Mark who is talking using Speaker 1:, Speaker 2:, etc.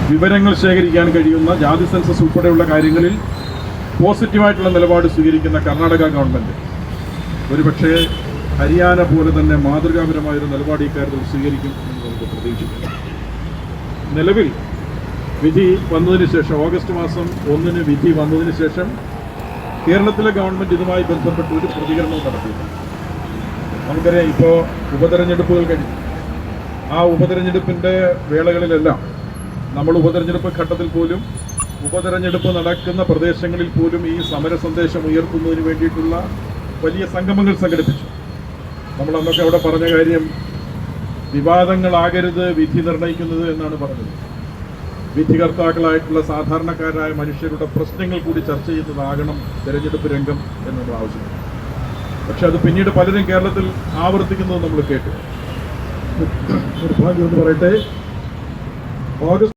Speaker 1: വിവരങ്ങൾ ശേഖരിക്കാൻ കഴിയുന്ന ജാതി സെൻസസ് ഉൾപ്പെടെയുള്ള കാര്യങ്ങളിൽ പോസിറ്റീവായിട്ടുള്ള നിലപാട് സ്വീകരിക്കുന്ന കർണാടക ഗവൺമെൻറ് ഒരുപക്ഷേ ഹരിയാന പോലെ തന്നെ മാതൃകാപരമായൊരു നിലപാട് ഇക്കാര്യത്തിൽ സ്വീകരിക്കും എന്ന് നമുക്ക് പ്രതീക്ഷിക്കാം. നിലവിൽ വിധി വന്നതിന് ശേഷം ഓഗസ്റ്റ് മാസം 1 വിധി വന്നതിന് ശേഷം കേരളത്തിലെ ഗവൺമെൻറ് ഇതുമായി ബന്ധപ്പെട്ട് ഒരു പ്രതികരണവും നടത്തിയില്ല. നമുക്കറിയാം, ഇപ്പോൾ ഉപതെരഞ്ഞെടുപ്പുകൾ കഴിഞ്ഞു. ആ ഉപതെരഞ്ഞെടുപ്പിൻ്റെ വേളകളിലെല്ലാം നമ്മൾ ഉപതെരഞ്ഞെടുപ്പ് ഘട്ടത്തിൽ പോലും ഉപതെരഞ്ഞെടുപ്പ് നടക്കുന്ന പ്രദേശങ്ങളിൽ പോലും ഈ സമര സന്ദേശം ഉയർത്തുന്നതിന് വേണ്ടിയിട്ടുള്ള വലിയ സംഗമങ്ങൾ സംഘടിപ്പിച്ചു. നമ്മൾ അന്നൊക്കെ അവിടെ പറഞ്ഞ കാര്യം, വിവാദങ്ങളാകരുത് വിധി നിർണ്ണയിക്കുന്നത് എന്നാണ് പറഞ്ഞത്. വിധികർത്താക്കളായിട്ടുള്ള സാധാരണക്കാരായ മനുഷ്യരുടെ പ്രശ്നങ്ങൾ കൂടി ചർച്ച ചെയ്യുന്നതാകണം തെരഞ്ഞെടുപ്പ് രംഗം എന്ന് നമ്മൾ ആവശ്യപ്പെട്ടു. പക്ഷെ അത് പിന്നീട് പലരും കേരളത്തിൽ ആവർത്തിക്കുന്നത് നമ്മൾ കേട്ടു. നിർഭാഗ്യം എന്ന് പറയട്ടെ, ഓഗസ്റ്റ്